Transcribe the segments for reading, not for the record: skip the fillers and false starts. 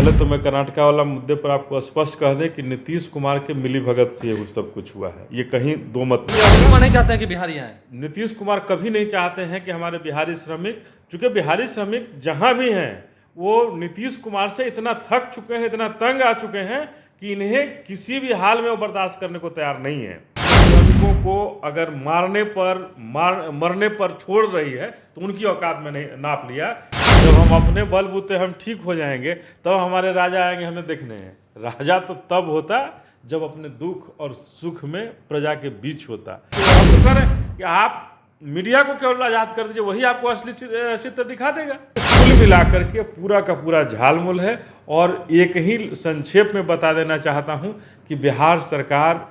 पहले तो मैं कर्नाटका वाला मुद्दे पर आपको स्पष्ट कह दें कि नीतीश कुमार के मिलीभगत से ये सब कुछ हुआ है, ये कहीं दो मत। नीतीश कुमार नहीं चाहते हैं कि बिहारी आए। नीतीश कुमार कभी नहीं चाहते हैं कि हमारे बिहारी श्रमिक, चूंकि बिहारी श्रमिक जहां भी हैं वो नीतीश कुमार से इतना थक चुके हैं, इतना तंग आ चुके हैं कि इन्हें किसी भी हाल में वो बर्दाश्त करने को तैयार नहीं है। श्रमिकों को अगर मरने पर छोड़ रही है तो उनकी औकात में नहीं नाप लिया। जब हम अपने बलबूते हम ठीक हो जाएंगे तब हमारे राजा आएंगे हमें देखने हैं। राजा तो तब होता जब अपने दुख और सुख में प्रजा के बीच होता। तो हम तो कह रहे हैं कि आप मीडिया को केवल आजाद कर दीजिए, वही आपको असली चित्र दिखा देगा। कुल मिलाकर के पूरा का पूरा झालमुल है। और एक ही संक्षेप में बता देना चाहता हूं कि बिहार सरकार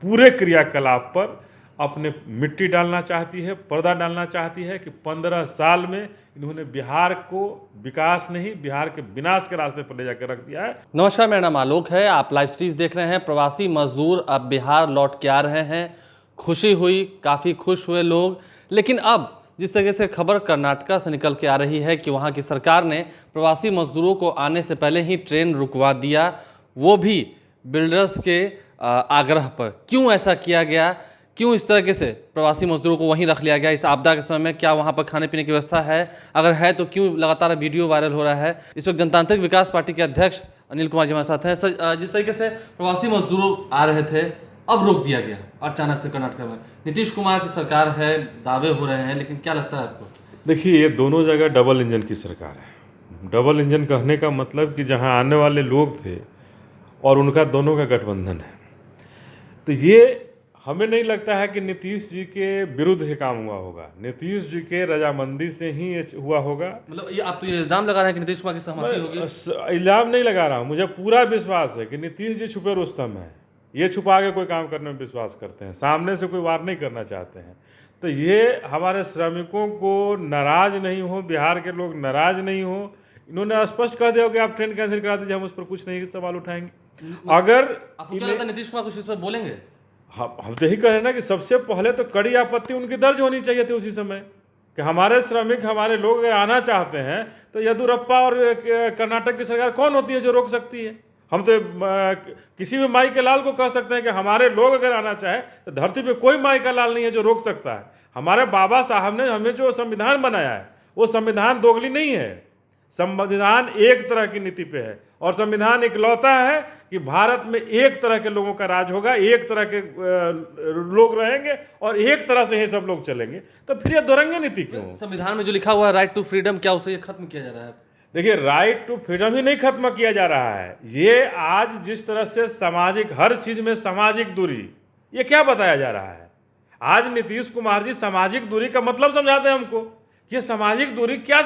पूरे क्रियाकलाप पर अपने मिट्टी डालना चाहती है, पर्दा डालना चाहती है कि 15 साल में इन्होंने बिहार को विकास नहीं, बिहार के विनाश के रास्ते पर ले जाकर रख दिया है। नमस्कार, मेरा नाम आलोक है। आप लाइव स्ट्रीम देख रहे हैं। प्रवासी मजदूर अब बिहार लौट के आ रहे हैं। खुशी हुई, काफ़ी खुश हुए लोग। लेकिन अब जिस तरीके से खबर कर्नाटका से निकल के आ रही है कि वहाँ की सरकार ने प्रवासी मजदूरों को आने से पहले ही ट्रेन रुकवा दिया, वो भी बिल्डर्स के आग्रह पर। क्यों ऐसा किया गया, क्यों इस तरीके से प्रवासी मजदूरों को वहीं रख लिया गया इस आपदा के समय में? क्या वहाँ पर खाने पीने की व्यवस्था है? अगर है तो क्यों लगातार वीडियो वायरल हो रहा है? इस वक्त जनतांत्रिक विकास पार्टी के अध्यक्ष अनिल कुमार जी हमारे साथ हैं। सर, जिस तरीके से प्रवासी मजदूरों आ रहे थे, अब रोक दिया गया अचानक से कर्नाटक में। नीतीश कुमार की सरकार है, दावे हो रहे हैं, लेकिन क्या लगता है आपको? देखिए, ये दोनों जगह डबल इंजन की सरकार है। डबल इंजन कहने का मतलब कि जहां आने वाले लोग थे और उनका दोनों का गठबंधन है। तो ये हमें नहीं लगता है कि नीतीश जी के विरुद्ध ये काम हुआ होगा। नीतीश जी के रजामंदी से ही ये हुआ होगा। मतलब ये आप तो ये इल्ज़ाम लगा रहे हैं कि नीतीश कुमार की सहमति होगी? इल्ज़ाम नहीं लगा रहा हूँ, मुझे पूरा विश्वास है कि नीतीश जी छुपे रुस्तम है। ये छुपा के कोई काम करने में विश्वास करते हैं, सामने से कोई वार नहीं करना चाहते हैं। तो ये हमारे श्रमिकों को नाराज नहीं हो, बिहार के लोग नाराज नहीं हो, इन्होंने स्पष्ट कह दिया कि आप ट्रेन कैंसिल करा दीजिए, हम उस पर कुछ नहीं सवाल उठाएंगे। अगर आपको क्या लगता है नीतीश कुमार कुछ इस पर बोलेंगे? हम तो यही कह रहे हैं ना कि सबसे पहले तो कड़ी आपत्ति उनकी दर्ज होनी चाहिए थी उसी समय कि हमारे श्रमिक, हमारे लोग अगर आना चाहते हैं तो येदियुरप्पा और कर्नाटक की सरकार कौन होती है जो रोक सकती है? हम तो किसी भी माई के लाल को कह सकते हैं कि हमारे लोग अगर आना चाहे तो धरती पे कोई माई का लाल नहीं है जो रोक सकता है। हमारे बाबा साहब ने हमें जो संविधान बनाया है वो संविधान दोगली नहीं है। संविधान एक तरह की नीति पे है और संविधान इकलौता है कि भारत में एक तरह के लोगों का राज होगा, एक तरह के लोग रहेंगे और एक तरह से ही सब लोग चलेंगे। तो फिर ये दोरंगी नीति क्यों? संविधान में जो लिखा हुआ है राइट टू फ्रीडम, क्या उसे ये खत्म किया जा रहा है? देखिए, राइट टू फ्रीडम ही नहीं खत्म किया जा रहा है। ये आज जिस तरह से सामाजिक, हर चीज में सामाजिक दूरी, ये क्या बताया जा रहा है? आज नीतीश कुमार जी सामाजिक दूरी का मतलब समझाते हैं हमको। ये सामाजिक दूरी क्या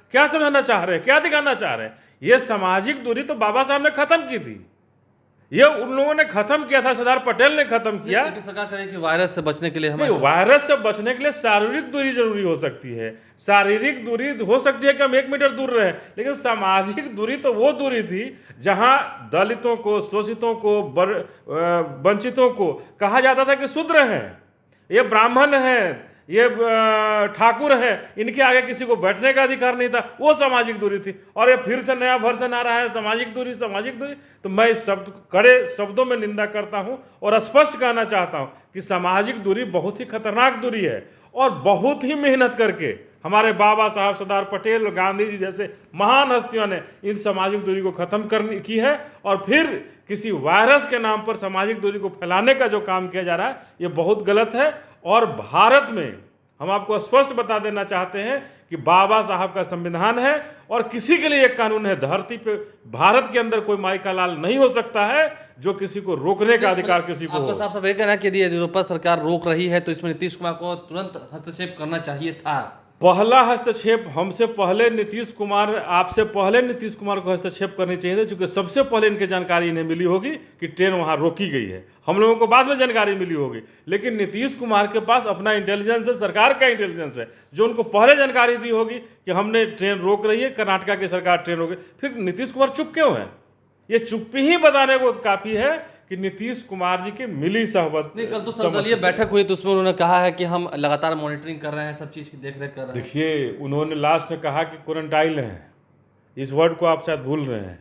क्या समझाना चाह रहे हैं, क्या दिखाना चाह रहे हैं? ये सामाजिक दूरी तो बाबा साहब ने खत्म की थी, ये उन लोगों ने खत्म किया था, सरदार पटेल ने खत्म किया। सरकार कह रही है कि वायरस से बचने के लिए वायरस से बचने के लिए शारीरिक दूरी जरूरी हो सकती है। शारीरिक दूरी हो सकती है कि हम 1 मीटर दूर रहें, लेकिन सामाजिक दूरी तो वो दूरी थी जहां दलितों को, शोषितों को, वंचितों को कहा जाता था कि शूद्र हैं, ये ब्राह्मण हैं, ये ठाकुर है, इनके आगे किसी को बैठने का अधिकार नहीं था। वो सामाजिक दूरी थी। और ये फिर से नया वर्जन आ रहा है सामाजिक दूरी, सामाजिक दूरी। तो मैं इस शब्द कड़े शब्दों में निंदा करता हूं और स्पष्ट कहना चाहता हूं कि सामाजिक दूरी बहुत ही खतरनाक दूरी है और बहुत ही मेहनत करके हमारे बाबा साहब, सरदार पटेल, गांधी जी जैसे महान हस्तियों ने इन सामाजिक दूरी को खत्म करने की है। और फिर किसी वायरस के नाम पर सामाजिक दूरी को फैलाने का जो काम किया जा रहा है ये बहुत गलत है। और भारत में हम आपको स्पष्ट बता देना चाहते हैं कि बाबा साहब का संविधान है और किसी के लिए एक कानून है। धरती पे भारत के अंदर कोई माई का लाल नहीं हो सकता है जो किसी को रोकने का अधिकार किसी को। आपका साफ ये कहना है कि यदि येदियुरप्पा सरकार रोक रही है तो इसमें नीतीश कुमार को तुरंत हस्तक्षेप करना चाहिए था। पहला हस्तक्षेप हमसे पहले नीतीश कुमार, आपसे पहले नीतीश कुमार को हस्तक्षेप करनी चाहिए थी, क्योंकि सबसे पहले इनकी जानकारी इन्हें मिली होगी कि ट्रेन वहां रोकी गई है। हम लोगों को बाद में जानकारी मिली होगी, लेकिन नीतीश कुमार के पास अपना इंटेलिजेंस है, सरकार का इंटेलिजेंस है, जो उनको पहले जानकारी दी होगी कि हमने ट्रेन रोक रही है, कर्नाटका की सरकार ट्रेन रोक। फिर नीतीश कुमार चुप क्यों है? ये चुप्पी ही बताने को काफी है कि नीतीश कुमार जी की मिली सहमत। नहीं, कल तो सर्वदलीय बैठक हुई तो उसमें उन्होंने कहा है कि हम लगातार मॉनिटरिंग कर रहे हैं, सब चीज़ की देखरेख कर रहे हैं। देखिए, उन्होंने लास्ट में कहा कि क्वारंटाइन है, इस वर्ड को आप शायद भूल रहे हैं।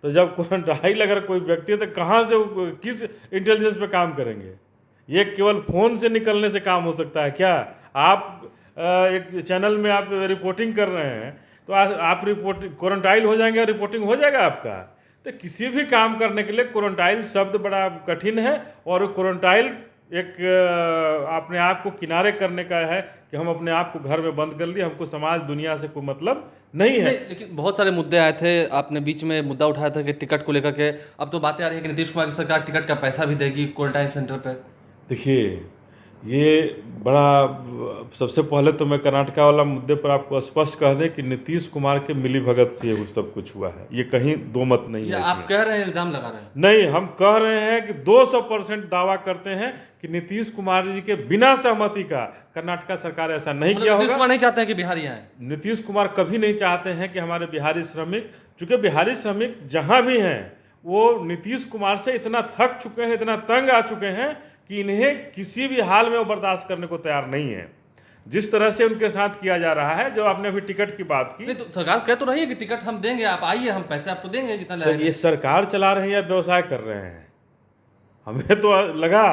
तो जब क्वारंटाइन अगर कोई व्यक्ति है तो कहाँ से किस इंटेलिजेंस पे काम करेंगे? ये केवल फ़ोन से निकलने से काम हो सकता है क्या? आप एक चैनल में आप रिपोर्टिंग कर रहे हैं तो आप रिपोर्टिंग क्वारंटाइन हो जाएंगे और रिपोर्टिंग हो जाएगा आपका। तो किसी भी काम करने के लिए क्वारंटाइन शब्द बड़ा कठिन है, और क्वारंटाइन एक अपने आप को किनारे करने का है कि हम अपने आप को घर में बंद कर लिए, हमको समाज दुनिया से कोई मतलब नहीं है। नहीं, लेकिन बहुत सारे मुद्दे आए थे, आपने बीच में मुद्दा उठाया था कि टिकट को लेकर के। अब तो बातें आ रही है कि नीतीश कुमार की सरकार टिकट का पैसा भी देगी क्वारंटाइन सेंटर पे। देखिए, ये बड़ा, सबसे पहले तो मैं कर्नाटका वाला मुद्दे पर आपको स्पष्ट कह दें कि नीतीश कुमार के मिली भगत से ये सब कुछ हुआ है, ये कहीं दो मत नहीं ये है आप इसमें। कह रहे हैं, इल्जाम लगा रहे हैं? नहीं, हम कह रहे हैं कि 200% दावा करते हैं कि नीतीश कुमार जी के बिना सहमति का कर्नाटका सरकार ऐसा नहीं किया नीतीश होगा। कुमार नहीं चाहते हैं कि बिहारी आए? नीतीश कुमार कभी नहीं चाहते हैं कि हमारे बिहारी श्रमिक, चूंकि बिहारी श्रमिक जहां भी हैं वो नीतीश कुमार से इतना थक चुके हैं, इतना तंग आ चुके हैं कि इन्हें किसी भी हाल में वो बर्दाश्त करने को तैयार नहीं है। जिस तरह से उनके साथ किया जा रहा है, जो आपने अभी टिकट की बात की, नहीं तो सरकार कह तो रही है कि टिकट हम देंगे, आप आइए, हम पैसे आपको देंगे जितना तो लगेगा। ये सरकार चला रहे हैं या व्यवसाय कर रहे हैं? हमें तो लगा,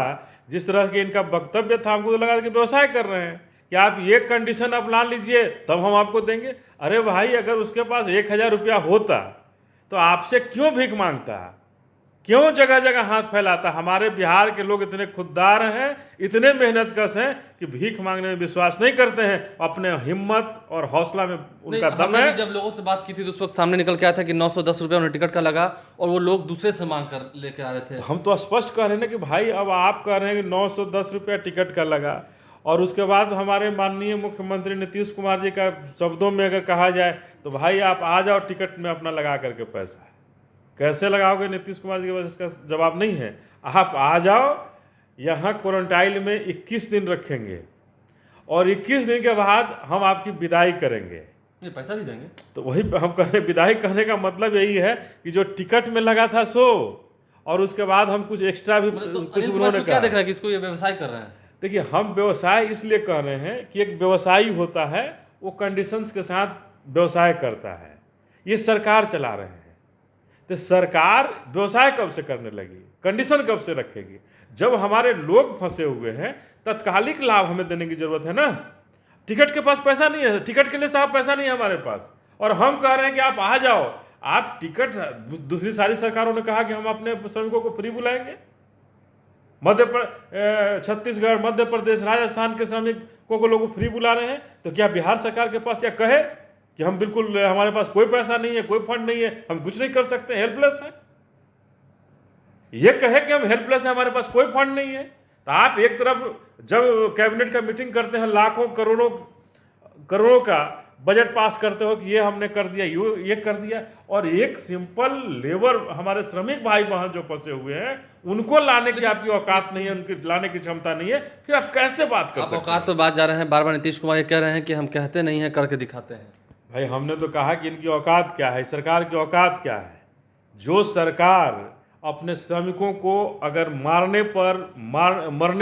जिस तरह के इनका वक्तव्य था, हमको तो लगा कि व्यवसाय कर रहे हैं कि आप ये कंडीशन अपना लीजिए तब हम आपको देंगे। अरे भाई, अगर उसके पास 1000 रुपया होता तो आपसे क्यों भीख मांगता? क्यों जगह जगह हाथ फैलाता? हमारे बिहार के लोग इतने खुददार हैं, इतने मेहनतकश हैं कि भीख मांगने में विश्वास नहीं करते हैं। अपने हिम्मत और हौसला में उनका दम हमने है। भी जब लोगों से बात की थी तो उस वक्त सामने निकल के आया था कि 910 रुपये उन्हें टिकट का लगा, और वो लोग दूसरे से मांग कर लेके आ रहे थे। हम तो स्पष्ट कह रहे हैं ना कि भाई, अब आप कह रहे हैं कि 910 रुपया टिकट का लगा, और उसके बाद हमारे माननीय मुख्यमंत्री नीतीश कुमार जी का शब्दों में अगर कहा जाए तो भाई आप आ जाओ टिकट में अपना लगा करके पैसा। कैसे लगाओगे? नीतीश कुमार जी के पास इसका जवाब नहीं है। आप आ जाओ, यहाँ क्वारंटाइन में 21 दिन रखेंगे और 21 दिन के बाद हम आपकी विदाई करेंगे। ये पैसा भी देंगे? तो वही हम कहने, विदाई कहने का मतलब यही है कि जो टिकट में लगा था सो, और उसके बाद हम कुछ एक्स्ट्रा भी तो कुछ अनिल कुमार उन्होंने तो क्या कहा। देख रहा है कि इसको ये व्यवसाय कर रहे हैं? देखिए, हम व्यवसाय इसलिए कह रहे हैं कि एक व्यवसायी होता है, वो कंडीशंस के साथ व्यवसाय करता है। ये सरकार चला रहे हैं, तो सरकार व्यवसाय कब से करने लगी? कंडीशन कब से रखेगी? जब हमारे लोग फंसे हुए हैं, तत्कालिक लाभ हमें देने की जरूरत है ना। टिकट के पास पैसा नहीं है, टिकट के लिए साहब पैसा नहीं है हमारे पास, और हम कह रहे हैं कि आप आ जाओ। आप टिकट, दूसरी सारी सरकारों ने कहा कि हम अपने श्रमिकों को फ्री बुलाएंगे। छत्तीसगढ़, मध्य प्रदेश, राजस्थान के श्रमिकों को लोग फ्री बुला रहे हैं, तो क्या बिहार सरकार के पास या कहे कि हम बिल्कुल, हमारे पास कोई पैसा नहीं है, कोई फंड नहीं है, हम कुछ नहीं कर सकते, हेल्पलेस है? ये कहे कि हम हेल्पलेस है, हमारे पास कोई फंड नहीं है? तो आप एक तरफ जब कैबिनेट का मीटिंग करते हैं, लाखों करोड़ों का बजट पास करते हो कि ये हमने कर दिया, ये कर दिया, और एक सिंपल लेबर, हमारे श्रमिक भाई बहन जो फंसे हुए हैं, उनको लाने की आपकी औकात नहीं है, उनकी लाने की क्षमता नहीं है, फिर आप कैसे बात कर आप सकते हैं? औकात पे बात जा रहे हैं, बार बार नीतीश कुमार ये कह रहे हैं कि हम कहते नहीं हैं, करके दिखाते हैं। भाई, हमने तो कहा कि इनकी औकात क्या है, सरकार की औकात क्या है? जो सरकार अपने श्रमिकों को अगर मरने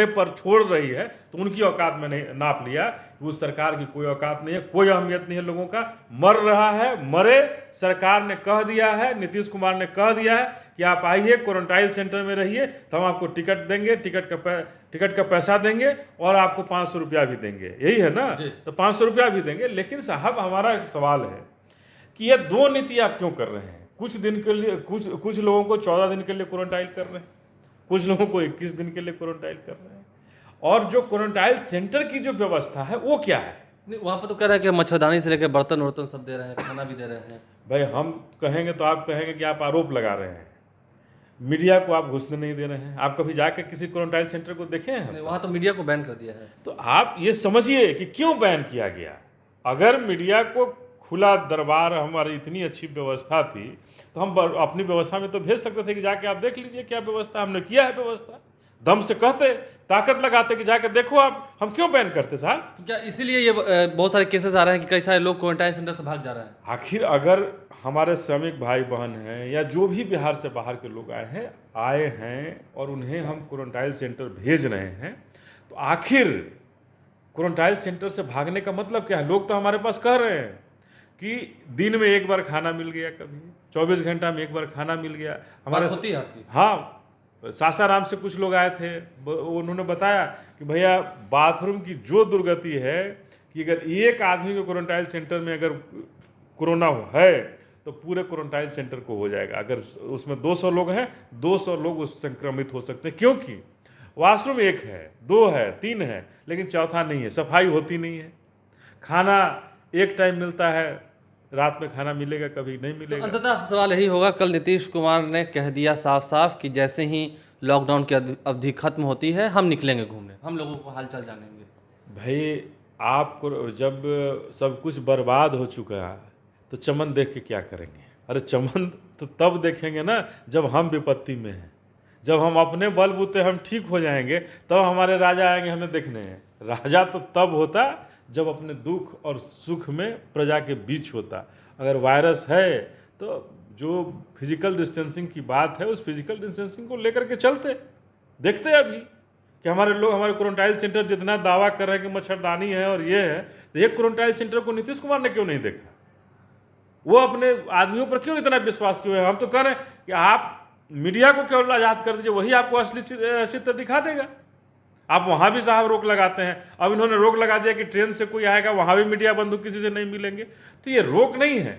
पर छोड़ रही है, तो उनकी औकात में नहीं नाप लिया कि उस सरकार की कोई औकात नहीं है, कोई अहमियत नहीं है लोगों का। मर रहा है, मरे। सरकार ने कह दिया है, नीतीश कुमार ने कह दिया है कि आप आइए, क्वारंटाइन सेंटर में रहिए, तो हम आपको टिकट देंगे, टिकट का पैसा देंगे, और आपको 500 रुपया भी देंगे। यही है ना? तो 500 रुपया भी देंगे। लेकिन साहब, हमारा सवाल है कि ये दो नीति आप क्यों कर रहे हैं? कुछ दिन के लिए, कुछ लोगों को 14 दिन के लिए क्वारंटाइन कर रहे हैं, कुछ लोगों को 21 दिन के लिए क्वारंटाइन कर रहे हैं। और जो क्वारंटाइन सेंटर की जो व्यवस्था है वो क्या है? नहीं, वहाँ पर तो कह रहे हैं कि मच्छरदानी से लेकर बर्तन वर्तन सब दे रहे हैं, खाना भी दे रहे हैं। भाई, हम कहेंगे तो आप कहेंगे कि आप आरोप लगा रहे हैं। मीडिया को आप घुसने नहीं दे रहे हैं। आप कभी जाकर किसी क्वारंटाइन सेंटर को देखे हैं? वहाँ तो मीडिया को बैन कर दिया है। तो आप ये समझिए कि क्यों बैन किया गया। अगर मीडिया को खुला दरबार, हमारी इतनी अच्छी व्यवस्था थी, तो हम अपनी व्यवस्था में तो भेज सकते थे कि जाके आप देख लीजिए क्या व्यवस्था हमने किया है। व्यवस्था दम से कहते, ताकत लगाते कि जाके देखो आप। हम क्यों बैन करते साहब? तो क्या इसीलिए ये बहुत सारे केसेस आ रहे हैं कि कई सारे लोग क्वारंटाइन सेंटर से भाग जा रहे हैं? आखिर अगर हमारे श्रमिक भाई बहन हैं या जो भी बिहार से बाहर के लोग आए हैं और उन्हें हम क्वारंटाइन सेंटर भेज रहे हैं, तो आखिर क्वारंटाइन सेंटर से भागने का मतलब क्या है? लोग तो हमारे पास कह रहे हैं कि दिन में एक बार खाना मिल गया, कभी 24 घंटा में एक बार खाना मिल गया। हमारे बात होती है आपकी? हाँ, सासाराम से कुछ लोग आए थे, उन्होंने बताया कि भैया बाथरूम की जो दुर्गति है कि अगर एक आदमी को क्वारंटाइन सेंटर में अगर कोरोना है तो पूरे क्वारंटाइन सेंटर को हो जाएगा। अगर उसमें 200 लोग हैं, 200 लोग उस संक्रमित हो सकते हैं, क्योंकि वॉशरूम एक है, 2 है, 3 है, लेकिन चौथा नहीं है, सफाई होती नहीं है। खाना एक टाइम मिलता है, रात में खाना मिलेगा, कभी नहीं तो मिलेगा। अंततः आपसे सवाल यही होगा, कल नीतीश कुमार ने कह दिया साफ साफ कि जैसे ही लॉकडाउन की अवधि खत्म होती है हम निकलेंगे घूमने, हम लोगों को हालचाल जानेंगे। भाई आपको जब सब कुछ बर्बाद हो चुका है तो चमन देख के क्या करेंगे? अरे चमन तो तब देखेंगे ना जब हम विपत्ति में हैं, जब हम अपने बलबूते हम ठीक हो जाएंगे तब हमारे राजा आएंगे हमें देखने हैं। राजा तो तब होता जब अपने दुख और सुख में प्रजा के बीच होता। अगर वायरस है तो जो फिजिकल डिस्टेंसिंग की बात है उस फिजिकल डिस्टेंसिंग को लेकर के चलते। देखते हैं अभी कि हमारे लोग, हमारे क्वारंटाइन सेंटर जितना दावा कर रहे हैं कि मच्छरदानी है और ये है, तो एक क्वारंटाइन सेंटर को नीतीश कुमार ने क्यों नहीं देखा? वो अपने आदमियों पर क्यों इतना विश्वास क्यों है? हम तो कह रहे हैं कि आप मीडिया को केवल आज़ाद कर दीजिए, वही आपको असली चित्र दिखा देगा। आप वहाँ भी साहब रोक लगाते हैं। अब इन्होंने रोक लगा दिया कि ट्रेन से कोई आएगा वहाँ भी मीडिया बंधु किसी से नहीं मिलेंगे। तो ये रोक नहीं है,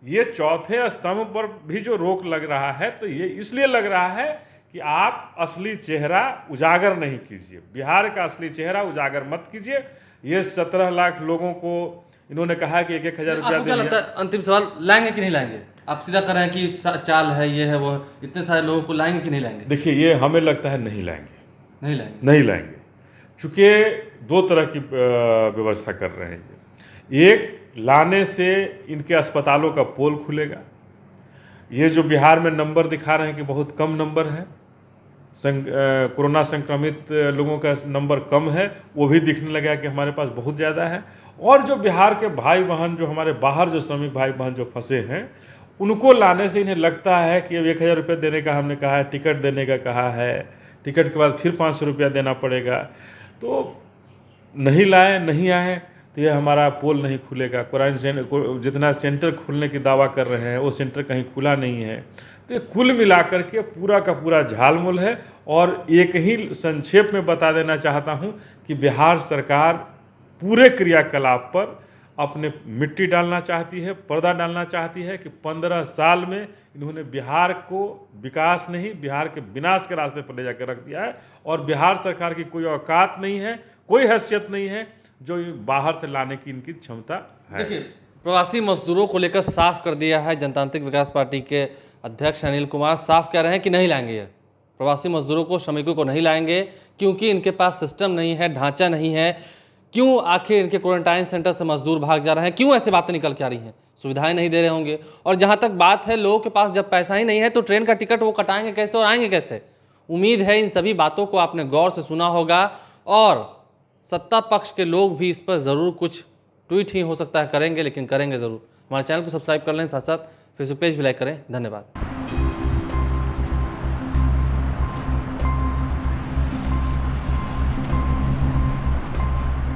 ये चौथे स्तंभ पर भी जो रोक लग रहा है तो ये इसलिए लग रहा है कि आप असली चेहरा उजागर नहीं कीजिए, बिहार का असली चेहरा उजागर मत कीजिए। ये 17 लाख लोगों को इन्होंने कहा कि 1,000 रुपया आपको क्या लगता है, अंतिम सवाल, लाएंगे कि नहीं लाएंगे? आप सीधा कर रहे हैं कि चाल है, ये है, वो है, इतने सारे लोगों को लाएंगे कि नहीं लाएंगे? देखिए, ये हमें लगता है नहीं लाएंगे, नहीं लाएंगे, नहीं लाएंगे, क्योंकि 2 तरह की व्यवस्था कर रहे हैं। एक, लाने से इनके अस्पतालों का पोल खुलेगा। ये जो बिहार में नंबर दिखा रहे हैं कि बहुत कम नंबर है, कोरोना संक्रमित लोगों का नंबर कम है, वो भी दिखने लगा कि हमारे पास बहुत ज़्यादा है। और जो बिहार के भाई बहन, जो हमारे बाहर जो श्रमिक भाई बहन जो फंसे हैं, उनको लाने से इन्हें लगता है कि अब 1,000 रुपये देने का हमने कहा है, टिकट देने का कहा है, टिकट के बाद फिर 500 रुपया देना पड़ेगा, तो नहीं लाए, नहीं आए तो ये हमारा पोल नहीं खुलेगा। क्वारंटाइन जितना सेंटर खुलने की दावा कर रहे हैं वो सेंटर कहीं खुला नहीं है। तो ये कुल मिलाकर के पूरा का पूरा झालमुल है। और एक ही संक्षेप में बता देना चाहता हूँ कि बिहार सरकार पूरे क्रियाकलाप पर अपने मिट्टी डालना चाहती है, पर्दा डालना चाहती है कि 15 साल में इन्होंने बिहार को विकास नहीं, बिहार के विनाश के रास्ते पर ले जाकर रख दिया है। और बिहार सरकार की कोई औकात नहीं है, कोई हैसियत नहीं है जो बाहर से लाने की इनकी क्षमता है। देखिए, प्रवासी मजदूरों को लेकर साफ कर दिया है जनतांत्रिक विकास पार्टी के अध्यक्ष अनिल कुमार। साफ कह रहे हैं कि नहीं लाएंगे, ये प्रवासी मजदूरों को, श्रमिकों को नहीं लाएंगे, क्योंकि इनके पास सिस्टम नहीं है, ढांचा नहीं है। क्यों आखिर इनके क्वारंटाइन सेंटर से मजदूर भाग जा रहे हैं? क्यों ऐसी बातें निकल के आ रही हैं? सुविधाएं नहीं दे रहे होंगे। और जहां तक बात है, लोगों के पास जब पैसा ही नहीं है तो ट्रेन का टिकट वो कटाएंगे कैसे और आएंगे कैसे? उम्मीद है इन सभी बातों को आपने गौर से सुना होगा और सत्ता पक्ष के लोग भी इस पर ज़रूर कुछ ट्वीट ही हो सकता है करेंगे, लेकिन करेंगे ज़रूर। हमारे चैनल को सब्सक्राइब कर लें, साथ साथ फेसबुक पेज भी लाइक करें। धन्यवाद।